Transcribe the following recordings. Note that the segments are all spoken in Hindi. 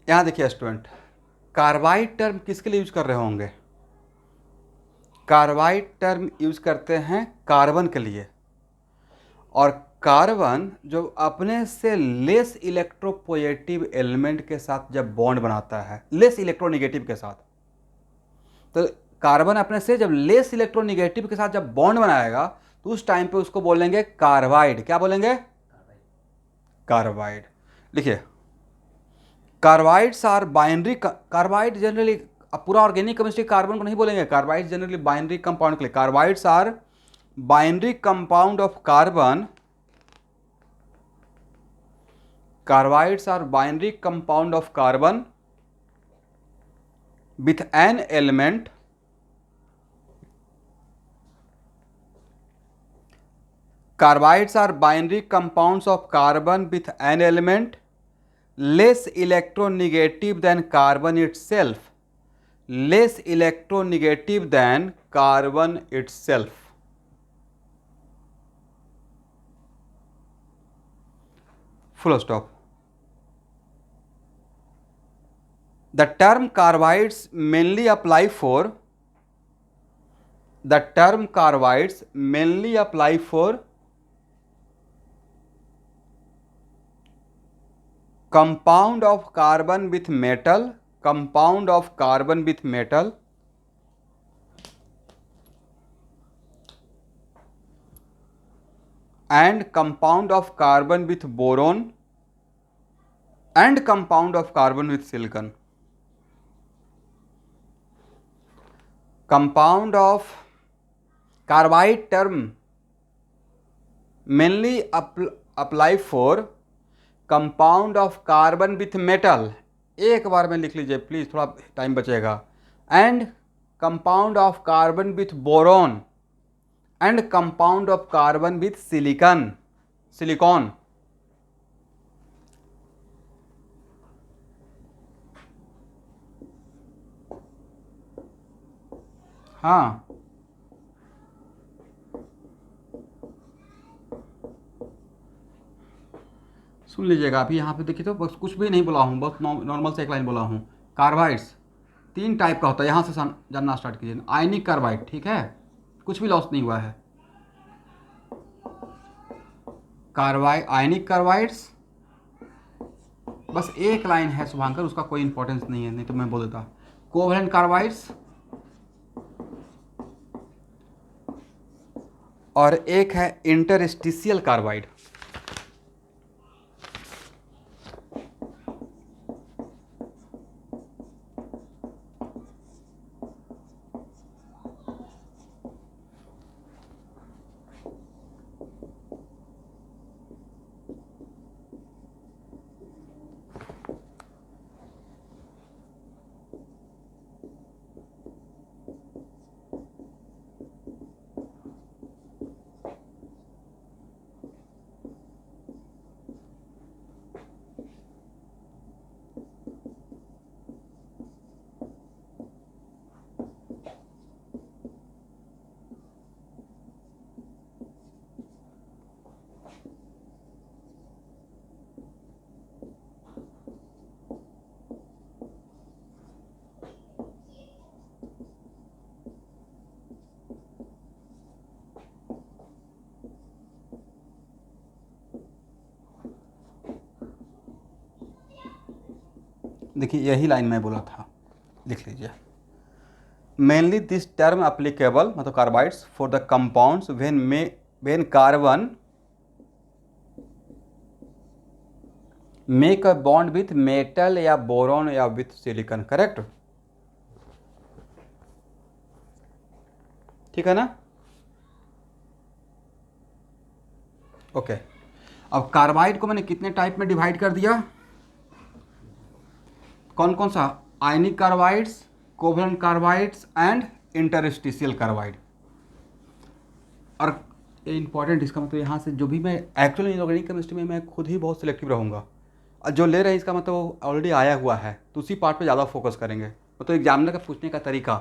यहाँ देखिए स्टूडेंट, कार्बाइड टर्म किसके लिए यूज कर रहे होंगे? कार्बाइड टर्म यूज करते हैं कार्बन के लिए, और कार्बन जो अपने से लेस इलेक्ट्रोपोजेटिव एलिमेंट के साथ जब बॉन्ड बनाता है, लेस इलेक्ट्रोनिगेटिव के साथ, तो कार्बन अपने से जब लेस इलेक्ट्रोनिगेटिव के साथ जब बॉन्ड बनाएगा तो उस टाइम पे उसको बोलेंगे कार्बाइड। क्या बोलेंगे? कार्बाइड। लिखिए, carbides are binary. Carbide generally, अब पूरा ऑर्गेनिक केमिस्ट्री कार्बन को नहीं बोलेंगे, कार्बाइड जनरली बाइनरी कंपाउंड के लिए। Carbides are binary compound of carbon. Carbides are binary compound of carbon with an element carbides are binary compounds of carbon with an element less electronegative than carbon itself, less electronegative than carbon itself. Full stop. The term carbides mainly apply for compound of carbon with metal and compound of carbon with boron and compound of carbon with silicon. Compound of carbide term mainly apply for compound of carbon with metal, एक बार में लिख लीजिए प्लीज, थोड़ा टाइम बचेगा, and compound of carbon with boron and compound of carbon with silicon. हाँ, सुन लीजिएगा। अभी यहाँ पे देखिए तो बस कुछ भी नहीं बोला हूँ, बस नॉर्मल से एक लाइन बोला हूँ। कार्बाइड्स 3 टाइप का होता है, यहाँ से जानना स्टार्ट कीजिए। आयनिक कार्बाइड, ठीक है, कुछ भी लॉस नहीं हुआ है। आयनिक कार्बाइड्स, बस एक लाइन है शुभांकर, उसका कोई इंपॉर्टेंस नहीं है, नहीं तो मैं बोल देता। कोवलेंट कार्बाइड्स, और एक है इंटरस्टिशियल कार्बाइड। देखिए यही लाइन मैं बोला था, लिख लीजिए। मेनली दिस टर्म अप्लीकेबल, मतलब carbides, for the compounds when carbon make a bond with metal या बोरॉन या विथ सिलिकॉन। करेक्ट, ठीक है ना? ओके, अब कार्बाइड को मैंने कितने टाइप में डिवाइड कर दिया? कौन कौन सा? Ionic carbides, covalent carbides and interstitial carbide. और इंपॉर्टेंट, इसका मतलब यहाँ से जो भी मैं एक्चुअली इनऑर्गेनिक केमिस्ट्री में मैं खुद ही बहुत सिलेक्टिव रहूँगा, और जो ले रहे हैं इसका मतलब वो ऑलरेडी आया हुआ है, तो उसी पार्ट पे ज़्यादा फोकस करेंगे, मतलब एग्जामिनर का पूछने का तरीका।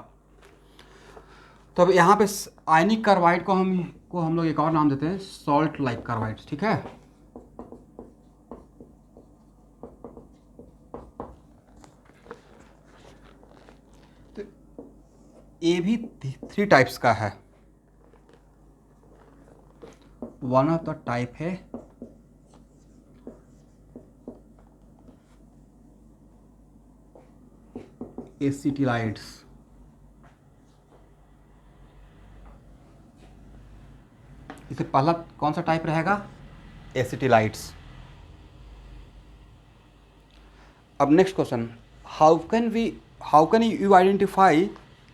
तो अब यहाँ पे आयनिक कार्बाइड को हम लोग एक और नाम देते हैं, सॉल्ट लाइक कार्बाइड्स, ठीक है। ए भी 3 टाइप्स का है। वन ऑफ द टाइप है एसिटिलाइड्स। इसे पहला कौन सा टाइप रहेगा? एसिटिलाइड्स। अब next question, how can you identify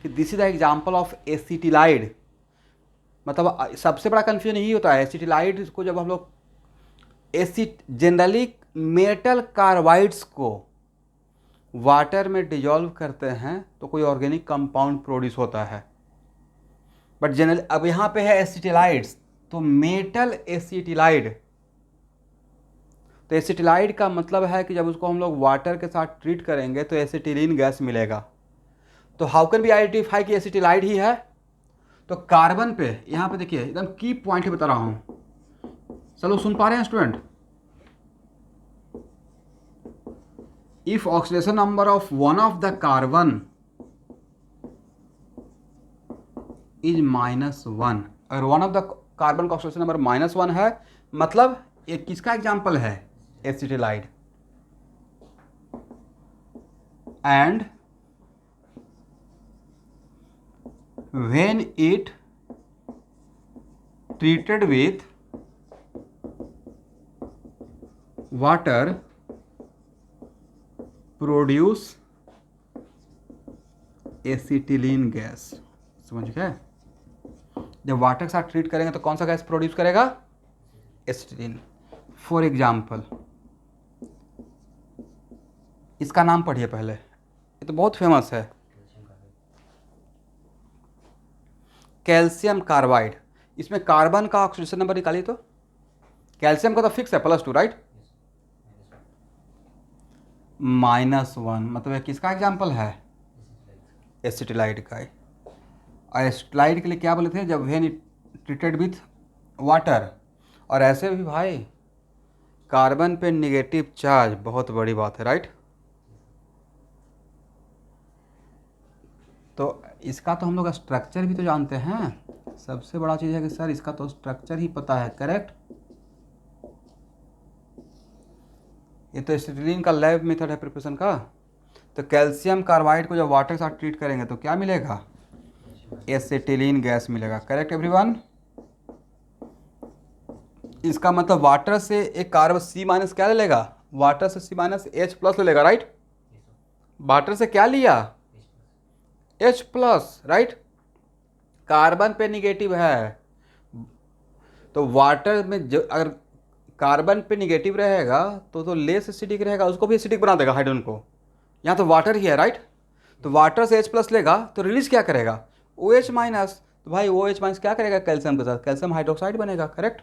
कि this is the example of acetylide. मतलब सबसे बड़ा कन्फ्यूजन यही होता है एसिटिलाइड को, जब हम लोग जनरली मेटल कार्बाइड्स को वाटर में डिजॉल्व करते हैं तो कोई ऑर्गेनिक कंपाउंड प्रोड्यूस होता है, बट जनरली अब यहाँ पे है एसिटिलाइड्स, तो मेटल एसिटिलाइड। तो एसिटिलाइड का मतलब है कि जब उसको हम लोग वाटर के साथ ट्रीट करेंगे तो एसिटिलीन गैस मिलेगा। तो हाउ कैन बी आइडेंटिफाई कि एसिटिलाइड ही है? तो कार्बन पे यहाँ पे देखिए एकदम की पॉइंट बता रहा हूँ, चलो सुन पा रहे हैं student? If oxidation number of one of the carbon is -1, अगर वन ऑफ द कार्बन का ऑक्सीडेशन नंबर -1 है, मतलब ये किसका एग्जाम्पल है? Acetylide. And when it treated with water produce acetylene gas. समझ गए? जब वाटर के साथ ट्रीट करेंगे तो कौन सा गैस प्रोड्यूस करेगा? एसिटिलीन। फॉर एग्जाम्पल इसका नाम पढ़िए पहले, ये तो बहुत फेमस है, कैल्शियम कार्बाइड। इसमें कार्बन का ऑक्सीडेशन नंबर निकालिए तो कैल्शियम का तो फिक्स है +2 राइट, -1, मतलब किसका एग्जाम्पल है? एसिटिलाइड का। और एसिटिलाइड के लिए क्या बोले थे? जब व्हेन ट्रीटेड विथ वाटर। और ऐसे भी भाई कार्बन पे निगेटिव चार्ज बहुत बड़ी बात है राइट। तो इसका तो हम लोग स्ट्रक्चर भी तो जानते हैं। सबसे बड़ा चीज़ है कि सर इसका तो स्ट्रक्चर ही पता है, करेक्ट? ये तो एसिटिलीन का लैब मेथड है प्रिपरेशन का। तो कैल्शियम कार्बाइड को जब वाटर के साथ ट्रीट करेंगे तो क्या मिलेगा? एसिटिलीन गैस मिलेगा, करेक्ट एवरीवन? इसका मतलब वाटर से एक कार्बन C- क्या ले लेगा? वाटर से C- H+ ले लेगा राइट। वाटर से क्या लिया? H+, right. कार्बन पे निगेटिव है, तो वाटर में अगर कार्बन पे निगेटिव रहेगा तो लेस एसिडिक रहेगा, उसको भी एसिडिक बना देगा हाइड्रोजन को। यहाँ तो वाटर ही है राइट। तो वाटर से H+ लेगा तो रिलीज क्या करेगा? OH-। तो भाई OH- क्या करेगा कैल्शियम के साथ? कैल्शियम हाइड्रोक्साइड बनेगा, करेक्ट?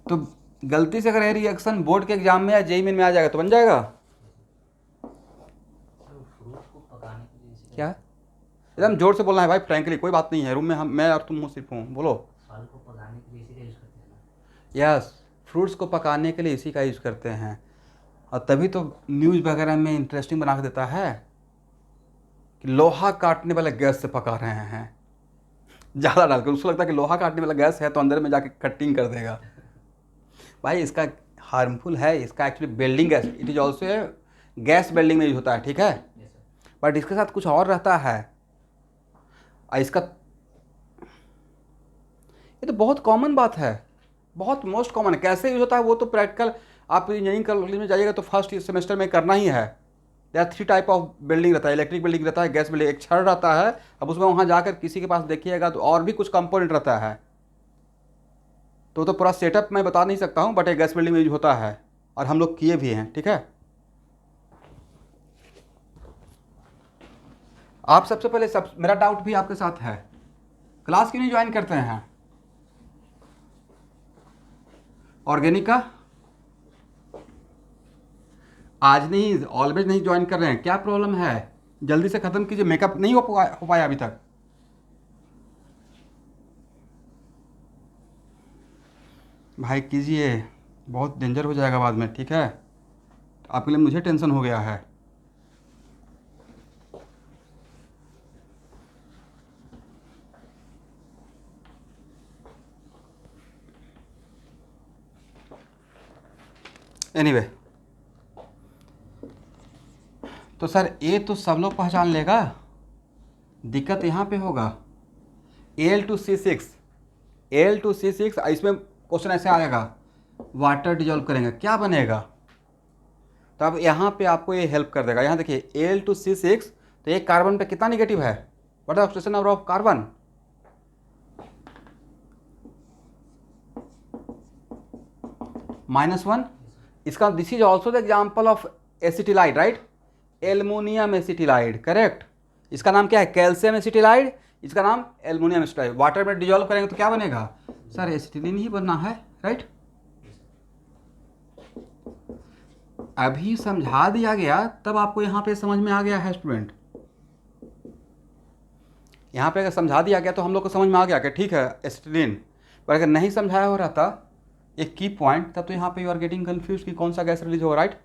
तो गलती से अगर ये रिएक्शन बोर्ड के एग्जाम में या JEE में आ जाएगा तो बन जाएगा क्या? एकदम जोर से बोलना है भाई, फ्रैंकली कोई बात नहीं है, रूम में हम मैं और तुम हूँ, सिर्फ हूँ, बोलो। फल को पकाने के लिए इसी का यूज़ करते हैं ना? यस, फ्रूट्स को पकाने के लिए इसी का यूज़ करते हैं। और तभी तो न्यूज़ वगैरह में इंटरेस्टिंग बना के देता है कि लोहा काटने वाले गैस से पका रहे हैं, ज़्यादा डालकर। उसको लगता है कि लोहा काटने वाला गैस है तो अंदर में जाके कटिंग कर देगा। भाई इसका हार्मफुल है, इसका actually building gas, it is also gas building में यूज होता है, ठीक है? बट इसके साथ कुछ और रहता है। इसका ये तो बहुत कॉमन बात है, बहुत मोस्ट कॉमन है। कैसे यूज होता है वो तो प्रैक्टिकल आप इंजीनियरिंग कॉलेज में जाइएगा तो फर्स्ट सेमेस्टर में करना ही है। या 3 टाइप ऑफ बिल्डिंग रहता है, इलेक्ट्रिक बिल्डिंग रहता है, गैस बिल्डिंग, एक छड़ रहता है। अब उसमें वहाँ जाकर किसी के पास देखिएगा तो और भी कुछ कंपोनेंट रहता है। तो पूरा सेटअप मैं बता नहीं सकता हूँ, बट एक गैस बिल्डिंग में यूज होता है और हम लोग किए भी हैं, ठीक है? आप सबसे पहले मेरा डाउट भी आपके साथ है, क्लास क्यों नहीं ज्वाइन करते हैं ऑर्गेनिक का? आज नहीं, ऑलवेज नहीं ज्वाइन कर रहे हैं, क्या प्रॉब्लम है? जल्दी से ख़त्म कीजिए, मेकअप नहीं हो पाया अभी तक। भाई कीजिए, बहुत डेंजर हो जाएगा बाद में, ठीक है? आपके लिए मुझे टेंशन हो गया है। एनीवे तो सर ए तो सब लोग पहचान लेगा, दिक्कत यहाँ पे होगा Al2C6, Al2C6। इसमें क्वेश्चन ऐसे आएगा वाटर डिजोल्व करेंगे क्या बनेगा, तो अब यहाँ पे आपको ये हेल्प कर देगा। यहाँ देखिए Al2C6, तो ये कार्बन पे कितना निगेटिव है, what is oxidation number of carbon, -1। इसका this is also the example of acetylide, right, aluminium acetylide, correct. इसका नाम क्या है, कैल्शियम एसिटिलाइड, इसका नाम एल्युमिनियम एसिटिलाइड। वाटर में डिजोल्व करेंगे तो क्या बनेगा सर, एसिटिलीन ही बनना है, राइट। अभी समझा दिया गया तब आपको यहाँ पे समझ में आ गया है स्टूडेंट, यहाँ पे अगर समझा दिया गया तो हम लोग को समझ में आ गया कि ठीक है एसिटिलीन। पर अगर नहीं समझाया हो रहा था एक की पॉइंट, तब तो यहाँ पे यू आर गेटिंग कंफ्यूज कि कौन सा गैस रिलीज होगा, right.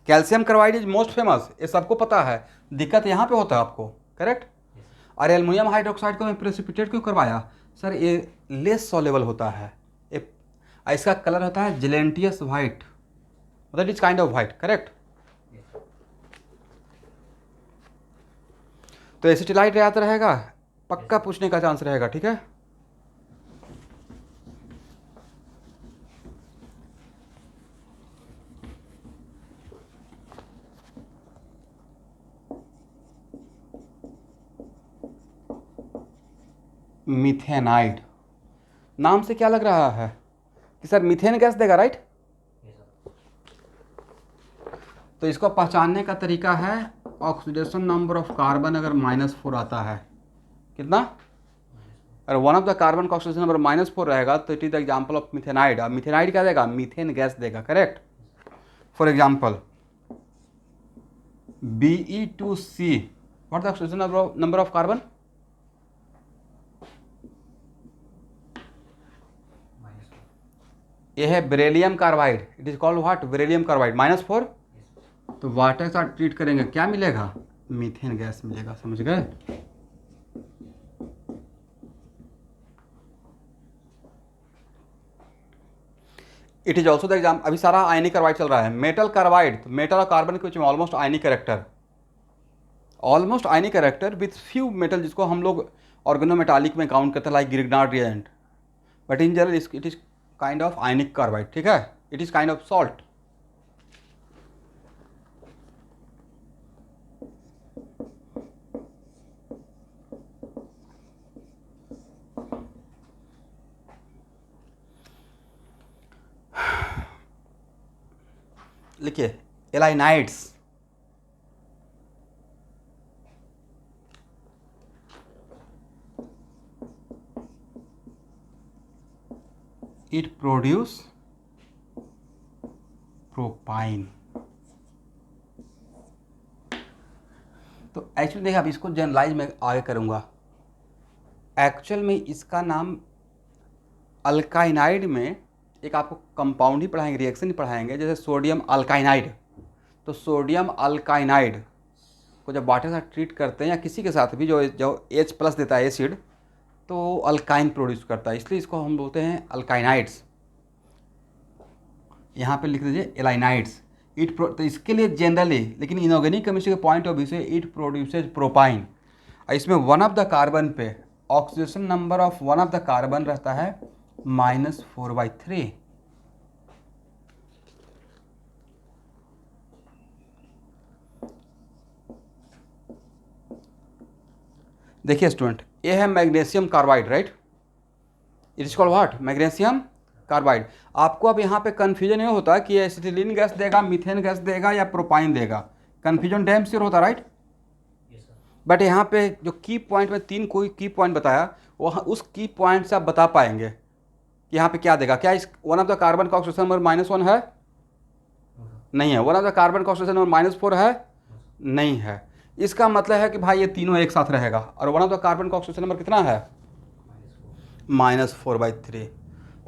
Calcium carbide is most famous, ये सबको पता है, दिक्कत यहाँ पे होता है आपको, करेक्ट। और एल्युमिनियम हाइड्रोक्साइड को मैं प्रेसिपिटेट क्यों करवाया सर, ये लेस सॉल्युबल होता है, इसका कलर होता है gelatinous white, that is kind of white, correct. तो एसिटिलाइट याद रहेगा, पक्का पूछने का चांस रहेगा, ठीक है। मिथेनाइड, नाम से क्या लग रहा है कि सर मीथेन गैस देगा, राइट। तो इसको पहचानने का तरीका है ऑक्सीडेशन नंबर ऑफ कार्बन अगर -4 आता है, कितना, अगर वन ऑफ द कार्बन का ऑक्सीडेशन नंबर -4 रहेगा तो it is the example of methanide. अब मिथेनाइड क्या देगा, मीथेन गैस देगा, correct. For example Be2C, what the oxidation number of carbon, ये है beryllium carbide, it is called what, beryllium carbide, -4। तो वाटर के साथ ट्रीट करेंगे क्या मिलेगा, मीथेन गैस मिलेगा, समझ गए। It is also the exam, अभी सारा आयनिक कार्बाइड चल रहा है, मेटल कार्बाइड, तो मेटल और कार्बन के बीच में almost ionic character, almost ionic character with few metal, जिसको हम लोग ऑर्गेनोमेटालिक में काउंट करते हैं, like Grignard reagent, but in general it is kind of ionic carbide, ठीक है, it is kind of salt. लिखिए एलाइनाइड्स, इट प्रोड्यूस प्रोपाइन। तो एक्चुअली देखिए, अब इसको जनरलाइज मैं आगे करूँगा। एक्चुअल में इसका नाम अल्काइनाइड में एक आपको कंपाउंड ही पढ़ाएंगे, रिएक्शन ही पढ़ाएंगे, जैसे सोडियम अल्काइनाइड। तो सोडियम अल्काइनाइड को जब वाटर के साथ ट्रीट करते हैं या किसी के साथ भी जो H+ देता है एसिड, तो अल्काइन प्रोड्यूस करता है, इसलिए इसको हम बोलते हैं अल्काइनाइड्स। यहाँ पे लिख दीजिए एलाइनाइड्स। तो इसके लिए जनरली, लेकिन इनऑर्गेनिक केमिस्ट्री के पॉइंट ऑफ व्यू से इट प्रोड्यूसेज प्रोपाइन। इसमें वन ऑफ द कार्बन पे oxidation number of one of the carbon रहता है -4/3। देखिए स्टूडेंट, ये है magnesium carbide, right, it is called what, magnesium carbide. आपको अब यहाँ पे कन्फ्यूजन ये होता है कि एसिटिलीन गैस देगा, मीथेन गैस देगा या प्रोपाइन देगा, कन्फ्यूजन डैम श्योर होता, राइट। बट यहाँ पे जो की पॉइंट में 3 कोई की पॉइंट बताया, वहाँ उस की पॉइंट से आप बता पाएंगे कि यहाँ पे क्या देगा। क्या इस वन ऑफ द कार्बन का ऑक्सीडेशन नंबर -1 है, नहीं है। वन ऑफ द कार्बन का ऑक्सीडेशन नंबर -4 है, नहीं है। इसका मतलब है कि भाई ये तीनों एक साथ रहेगा। और वन ऑफ द कार्बन का ऑक्सीडेशन नंबर कितना है, -4/3।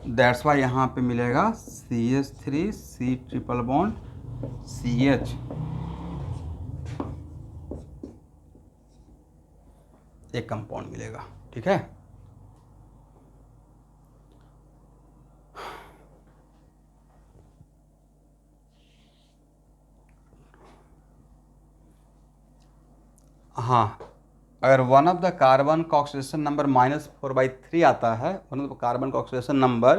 दैट्स वाई यहाँ पे मिलेगा CH3 C triple bond CH, एक कंपाउंड मिलेगा, ठीक है। हाँ, अगर वन ऑफ द कार्बन का ऑक्सीडेशन नंबर -4/3 आता है, वन ऑफ द कार्बन का ऑक्सीडेशन नंबर,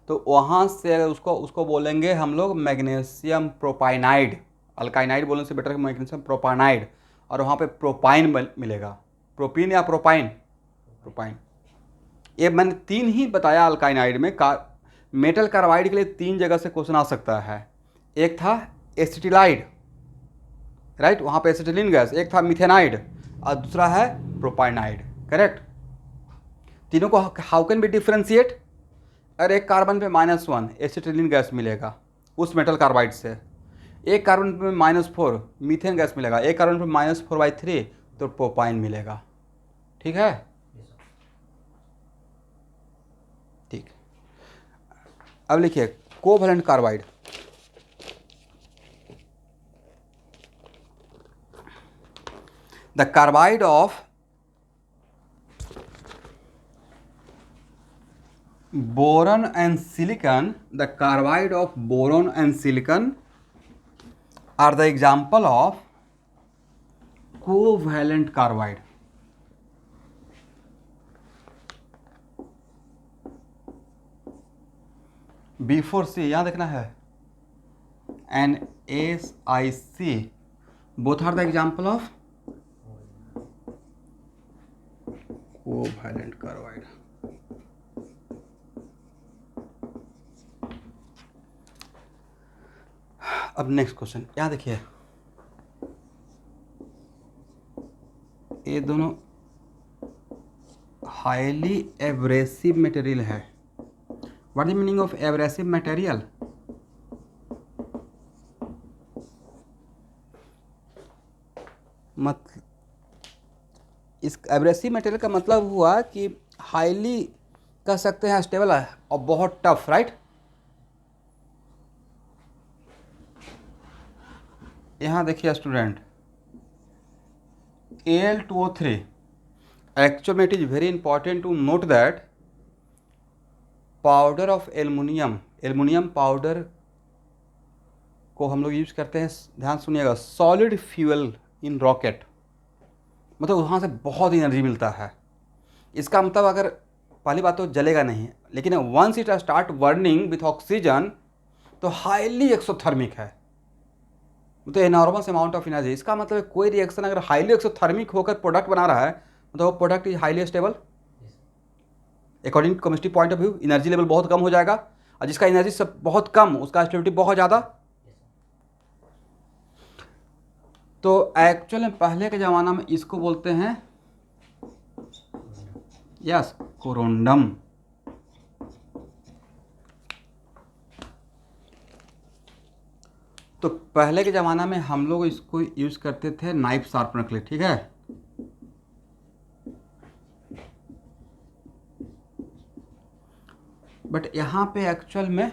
तो वहाँ से अगर उसको बोलेंगे हम लोग मैग्नीशियम प्रोपाइनाइड। अल्काइनाइड बोलने से बेटर है मैग्नीशियम प्रोपाइनाइड, और वहाँ पे प्रोपाइन मिलेगा। प्रोपीन या प्रोपाइन? प्रोपाइन। ये मैंने 3 ही बताया अल्काइनाइड में। मेटल कार्बाइड के लिए 3 जगह से क्वेश्चन आ सकता है। एक था एसिटिलाइड, राइट, वहाँ पे एसिटिलीन गैस। एक था मिथेनाइड और दूसरा है प्रोपाइनाइड, करेक्ट। तीनों को हाउ कैन बी डिफ्रेंशिएट? अगर एक कार्बन पे -1 एसिटिलीन गैस मिलेगा उस मेटल कार्बाइड से, एक कार्बन पे -4 मीथेन गैस मिलेगा, एक कार्बन पे -4/3 तो प्रोपाइन मिलेगा। ठीक है, ठीक। अब लिखिए covalent carbide. The carbide of boron and silicon, the carbide of boron and silicon are the example of covalent carbide. B4 C यहाँ देखना है, and SiC both are the example of covalent carbide. अब नेक्स्ट क्वेश्चन यहाँ देखिए, ये दोनों हाईली एब्रेसिव मटेरियल है। What is the meaning of abrasive material? इस एब्रेसिव मटेरियल का मतलब हुआ कि हाईली कह सकते हैं स्टेबल है और बहुत टफ, राइट। यहाँ देखिए स्टूडेंट, Al2O3, एक्चुअल में it is very important to note that powder of aluminium powder को हम लोग यूज करते हैं, ध्यान सुनिएगा, सॉलिड फ्यूल इन रॉकेट। मतलब वहाँ से बहुत एनर्जी मिलता है। इसका मतलब अगर पहली बात तो जलेगा नहीं, लेकिन once it start burning with oxygen तो हाईली एक्सोथर्मिक है, मतलब एनॉर्मस अमाउंट ऑफ एनर्जी। इसका मतलब कोई रिएक्शन अगर हाईली एक्सोथर्मिक होकर प्रोडक्ट बना रहा है तो वो product is highly stable. According to chemistry point of view energy level बहुत कम हो जाएगा, और जिसका एनर्जी सब बहुत कम उसका स्टेबिलिटी बहुत ज़्यादा। तो एक्चुअल में पहले के ज़माना में इसको बोलते हैं यस कोरोंडम। तो पहले के ज़माना में हम लोग इसको यूज़ करते थे नाइफ शार्पनर के लिए, ठीक है। बट यहाँ पे एक्चुअल में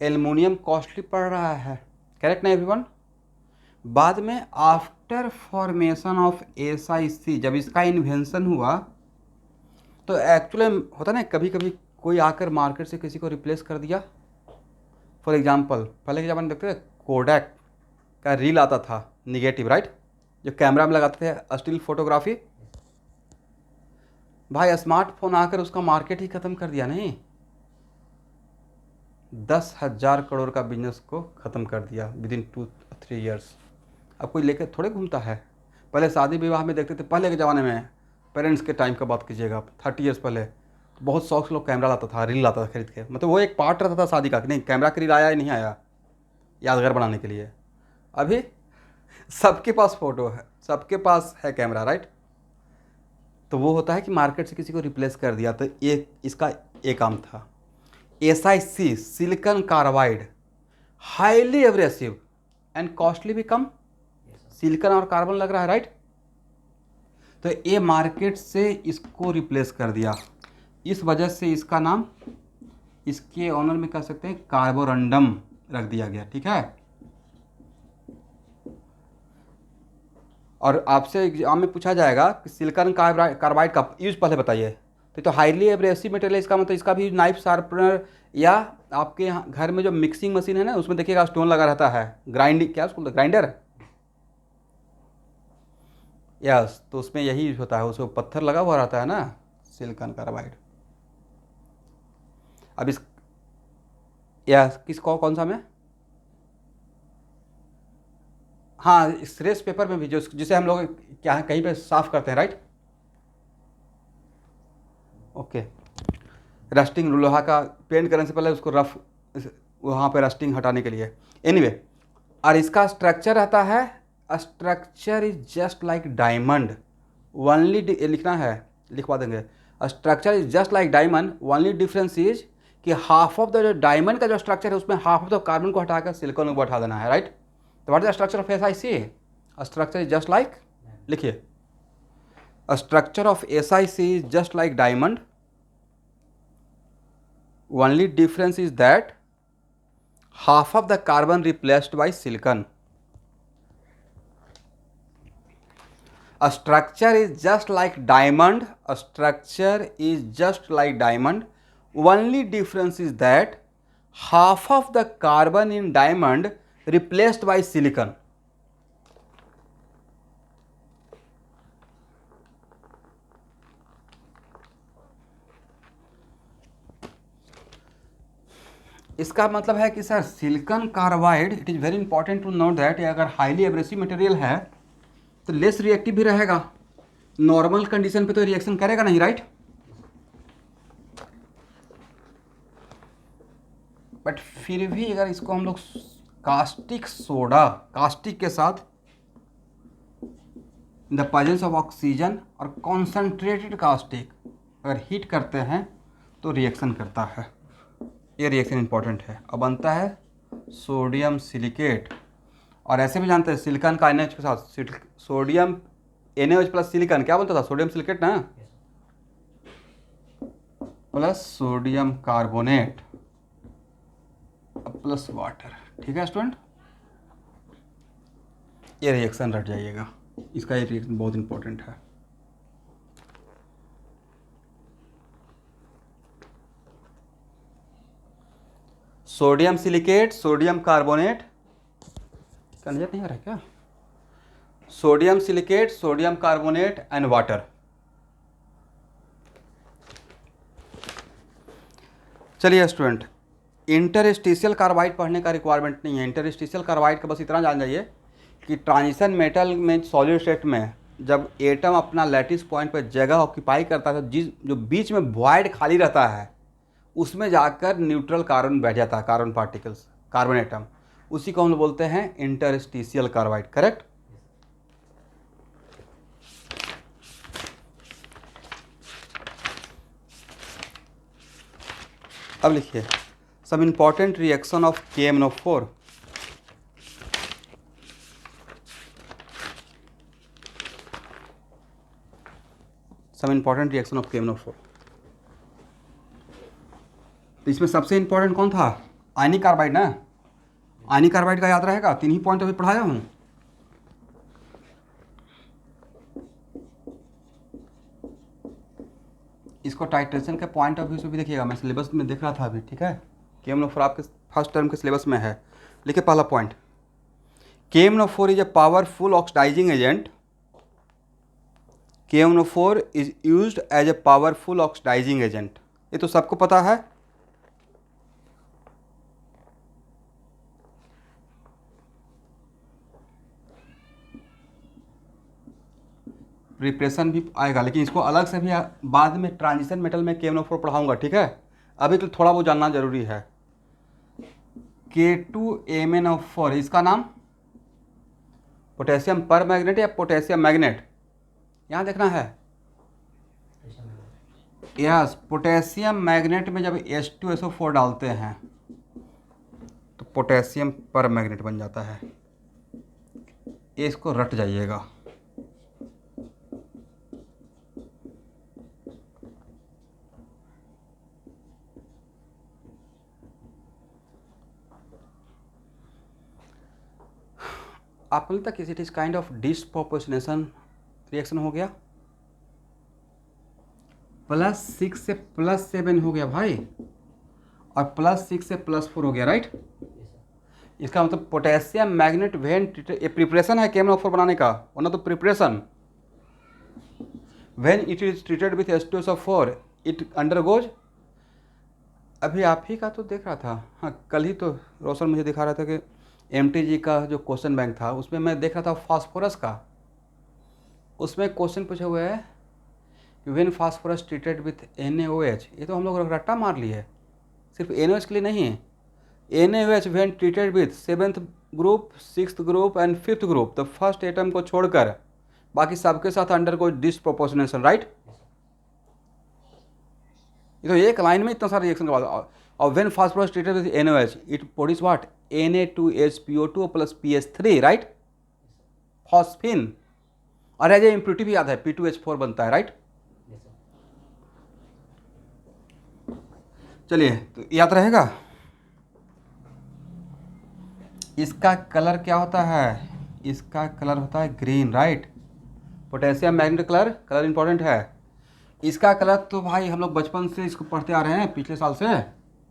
एल्युमिनियम कॉस्टली पड़ रहा है, करेक्ट ना एवरीवन। बाद में आफ्टर फॉर्मेशन ऑफ SiC जब इसका इन्वेंशन हुआ तो एक्चुअली होता ना, कभी कभी कोई आकर मार्केट से किसी को रिप्लेस कर दिया। फॉर एग्जांपल पहले के ज़माने में देखते थे कोडैक का रील आता था निगेटिव, राइट, जो कैमरा में लगाते थे स्टिल फोटोग्राफी। भाई स्मार्टफोन आकर उसका मार्केट ही ख़त्म कर दिया नहीं, 10,000 करोड़ का बिजनेस को ख़त्म कर दिया विद इन 2-3 ईयर्स। अब कोई लेकर थोड़े घूमता है। पहले शादी विवाह में देखते थे, पहले के ज़माने में पेरेंट्स के टाइम का बात कीजिएगा आप, 30 ईयर्स पहले, तो बहुत शौक से लोग कैमरा लाता था, रील लाता था खरीद के। मतलब वो एक पार्ट रहता था शादी का कि नहीं कैमरा का रील आया या नहीं आया, यादगार बनाने के लिए। अभी सबके पास फ़ोटो है, सबके पास है कैमरा, राइट। तो वो होता है कि मार्केट से किसी को रिप्लेस कर दिया, तो ये इसका एक काम था। SiC silicon carbide highly abrasive and costly भी कम, सिलिकॉन और कार्बन लग रहा है, राइट। तो ये मार्केट से इसको रिप्लेस कर दिया, इस वजह से इसका नाम इसके ऑनर में कह सकते हैं कार्बोरंडम रख दिया गया, ठीक है। और आपसे एग्जाम में पूछा जाएगा कि सिलिकॉन कार्बाइड का यूज पहले बताइए, तो हाईली एब्रेसिव मटेरियल है, इसका मतलब इसका भी नाइफ शार्पनर या आपके यहाँ घर में जो मिक्सिंग मशीन है ना उसमें देखिएगा स्टोन लगा रहता है, ग्राइंडिंग क्या उसको ग्राइंडर, यस, तो उसमें यही यूज होता है, उसमें पत्थर लगा हुआ रहता है ना, सिलिकॉन कार्बाइड। अब इस यस कौन सा में, हाँ स्ट्रेस पेपर में भी जो जिसे हम लोग क्या कहीं पे साफ करते हैं, राइट। ओके, रस्टिंग लोहा का पेंट करने से पहले उसको रफ वहाँ पे रस्टिंग हटाने के लिए। एनीवे और इसका स्ट्रक्चर रहता है, structure is just like diamond only, लिखना है लिखवा देंगे। Structure is just like diamond, only difference is कि हाफ ऑफ द जो डायमंड का जो स्ट्रक्चर है उसमें हाफ ऑफ द कार्बन को हटाकर सिलिकॉन को बैठा देना है, राइट। तो what is the structure of SiC? Structure is just like, लिखिए, structure of SiC is just like diamond, only difference is that half of the carbon replaced by silicon. A structure is just like diamond, a structure is just like diamond, only difference is that half of the carbon in diamond replaced by silicon. इसका मतलब है कि sir silicon carbide, it is very important to note that अगर हाईली एब्रेसिव मटेरियल है तो लेस रिएक्टिव भी रहेगा, नॉर्मल कंडीशन पे तो रिएक्शन करेगा नहीं, राइट। बट फिर भी अगर इसको हम लोग कास्टिक सोडा, कास्टिक के साथ in the presence of oxygen और कॉन्सेंट्रेटेड कास्टिक अगर हीट करते हैं तो रिएक्शन करता है, ये रिएक्शन इंपॉर्टेंट है। अब बनता है सोडियम सिलिकेट, और ऐसे भी जानते हैं सिलिकॉन का NaOH के साथ सोडियम NaOH प्लस सिलिकॉन क्या बनता था, सोडियम सिलिकेट ना, plus sodium carbonate plus water, ठीक है स्टूडेंट। ये रिएक्शन रट जाइएगा, इसका ये रिएक्शन बहुत इंपॉर्टेंट है। Sodium silicate, sodium carbonate, Kanjar नहीं हो रहा है क्या, sodium silicate, sodium carbonate and water. चलिए स्टूडेंट, इंटरस्टिशियल कार्बाइड पढ़ने का रिक्वायरमेंट नहीं है। इंटरस्टिशियल कार्बाइड का बस इतना जान जाइए कि ट्रांजिशन मेटल में सॉलिड स्टेट में जब एटम अपना लैटिस पॉइंट पर जगह ऑक्यूपाई करता है, जो बीच में वॉइड खाली रहता है उसमें जाकर न्यूट्रल कार्बन बैठ जाता है, कार्बन पार्टिकल्स, कार्बन एटम, उसी को हम लोग बोलते हैं इंटरस्टिशियल कार्बाइड, करेक्ट। अब लिखिए some important reaction of KMnO4. Some important reaction of KMnO4. तो इसमें सबसे इंपॉर्टेंट कौन था, आयनिक कार्बाइड ना, आयनिक कार्बाइड का याद रहेगा, 3 ही पॉइंट अभी पढ़ाया हूँ। इसको टाइट्रेशन के पॉइंट ऑफ व्यू से भी देखिएगा, मैं सिलेबस में देख रहा था अभी, ठीक है। KMnO4 आपके फर्स्ट टर्म के सिलेबस में है। लिखिए पहला point, KMnO4 is a powerful oxidising agent. KMnO4 is used as a powerful oxidising agent, ये तो सबको पता है। प्रिपरेशन भी आएगा, लेकिन इसको अलग से भी बाद में ट्रांजिशन मेटल में KMnO4 पढ़ाऊंगा, ठीक है। अभी तो थोड़ा बहुत जानना जरूरी है। K2MnO4, इसका नाम पोटेशियम पर मैग्नेट या पोटेशियम मैग्नेट, यहाँ देखना है। यस, पोटेशियम मैग्नेट में जब H2SO4 डालते हैं तो पोटेशियम पर मैग्नेट बन जाता है, ये इसको रट जाइएगा। आप बोलते तक it is kind of disproportionation reaction हो गया, +6 से +7 हो गया भाई, और +6 से +4 हो गया, राइट। इसका मतलब पोटेशियम मैग्नेट वेन, ये प्रिपरेशन है KMnO4 बनाने का, वरना तो preparation when it is treated with H2SO4 it undergoes, अभी आप ही का तो देख रहा था, हाँ कल ही तो रोशन मुझे दिखा रहा था कि MTG का जो क्वेश्चन बैंक था उसमें मैं देख रहा था फास्फोरस का, उसमें क्वेश्चन पूछे हुए है कि when phosphorus treated with NaOH, ये तो हम लोग रट्टा मार लिए है, सिर्फ NaOH के लिए नहीं है, NaOH when treated with 7th group 6th group and 5th group, तो फर्स्ट एटम को छोड़कर बाकी सबके साथ अंडरगो डिस्प्रोपोर्शनेशन, राइट। ये तो एक लाइन में इतना सारा रिएक्शन करवा दो। और when phosphorus treated with NaOH it produce what, Na2HPO2 plus PS3, right, phosphine. और एज ए इम्प्योरिटी भी याद है P2H4 बनता है, राइट। Yes, sir. चलिए तो याद रहेगा। इसका कलर क्या होता है, इसका कलर होता है green, right. Potassium magnet colour, colour important है। इसका कलर तो भाई हम लोग बचपन से इसको पढ़ते आ रहे हैं, पिछले साल से,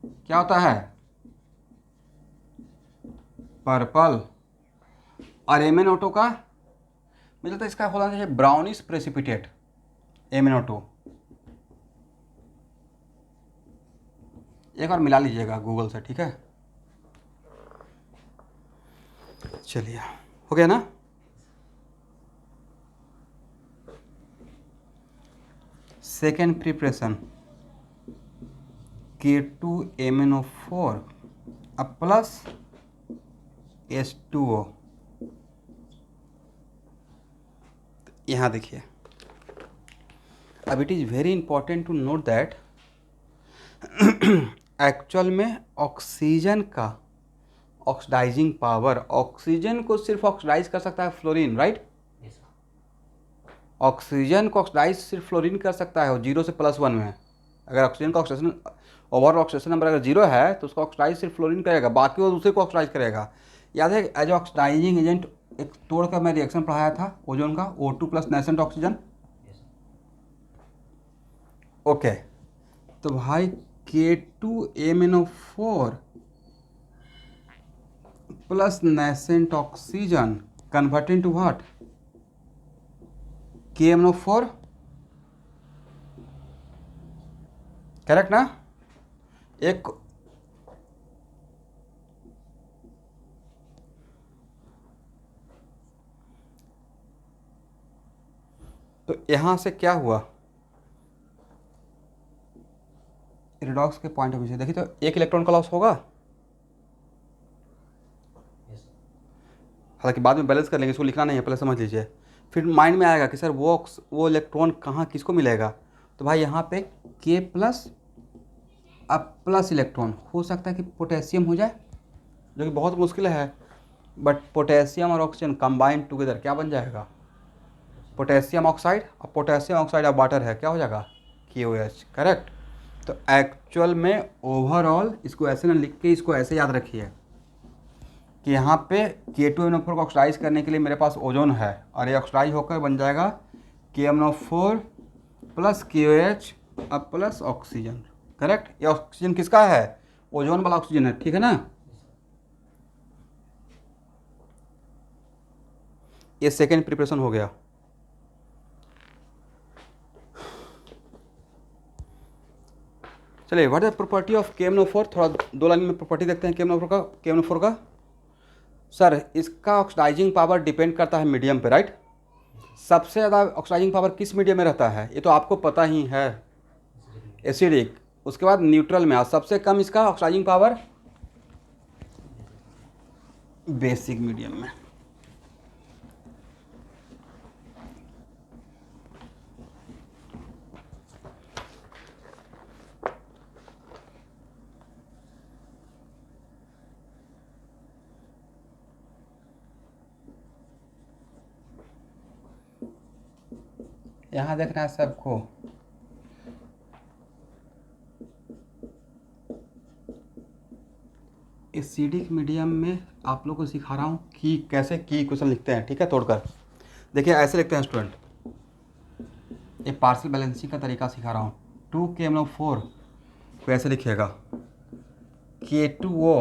क्या होता है, पर्पल। और MnO2 का मुझे लगता है इसका होना चाहिए ब्राउनिश प्रेसिपिटेट, MnO2। एक बार मिला लीजिएगा गूगल से, ठीक है। चलिए हो गया ना। सेकेंड प्रिपरेशन K2MnO4 अब प्लस H2O। यहाँ देखिए, अब it is very important to note that actual में ऑक्सीजन का ऑक्सीडाइजिंग पावर, ऑक्सीजन को सिर्फ ऑक्सीडाइज कर सकता है fluorine, right. Yes, sir. Oxygen को ऑक्सीडाइज सिर्फ फ्लोरीन कर सकता है, वो 0 से +1 में। अगर ऑक्सीजन का ऑक्सीडेशन, ओवरऑल ऑक्सीडेशन नंबर अगर 0 है तो उसको ऑक्सीडाइज सिर्फ फ्लोरीन करेगा, बाकी वो दूसरे को ऑक्सीडाइज करेगा। याद है एज ऑक्सीडाइजिंग एजेंट एक तोड़ कर मैं रिएक्शन पढ़ाया था ओजोन का, O2 plus nascent oxygen. Yes, sir. Okay, तो भाई K2MnO4 plus nascent oxygen converting to what, KMnO4, correct ना। एक तो यहां से क्या हुआ, रिडॉक्स के पॉइंट ऑफ व्यू से देखिए तो एक इलेक्ट्रॉन का लॉस होगा, Yes, sir. हालांकि बाद में बैलेंस कर लेंगे, इसको लिखना नहीं है, पहले समझ लीजिए। फिर माइंड में आएगा कि सर वो इलेक्ट्रॉन कहाँ किसको मिलेगा, तो भाई यहाँ पे K प्लस अब प्लस इलेक्ट्रॉन हो सकता है कि पोटेशियम हो जाए, जो कि बहुत मुश्किल है, बट पोटेशियम और ऑक्सीजन कंबाइंड टुगेदर क्या बन जाएगा, पोटेशियम ऑक्साइड। और पोटेशियम ऑक्साइड अब वाटर है, क्या हो जाएगा, KOH, करेक्ट। तो एक्चुअल में ओवरऑल इसको ऐसे ना लिख के इसको ऐसे याद रखिए कि यहाँ पे K2MnO4 को ऑक्सीडाइज करने के लिए मेरे पास ओजोन है, और ये ऑक्सीडाइज होकर बन जाएगा KMnO4 प्लस KOH अब प्लस ऑक्सीजन, करेक्ट। ये ऑक्सीजन किसका है, ओजोन वाला ऑक्सीजन है, ठीक है ना। ये सेकेंड प्रिपरेशन हो गया। चलिए what is the property of KMnO4, थोड़ा 2 लाइन में प्रॉपर्टी देखते हैं KMnO4 का। सर इसका ऑक्सीडाइजिंग पावर डिपेंड करता है मीडियम पे, राइट। सबसे ज़्यादा ऑक्सीडाइजिंग पावर किस मीडियम में रहता है, ये तो आपको पता ही है, एसिडिक। उसके बाद न्यूट्रल में, और सबसे कम इसका ऑक्सीडाइजिंग पावर बेसिक मीडियम में। यहाँ देखना है सबको, एसिडिक मीडियम में आप लोग को सिखा रहा हूँ कि कैसे की क्वेश्चन लिखते हैं, ठीक है, तोड़कर देखिए ऐसे लिखते हैं स्टूडेंट। ये पार्शियल बैलेंसिंग का तरीका सिखा रहा हूँ। 2KMnO4 को ऐसे लिखिएगा K2O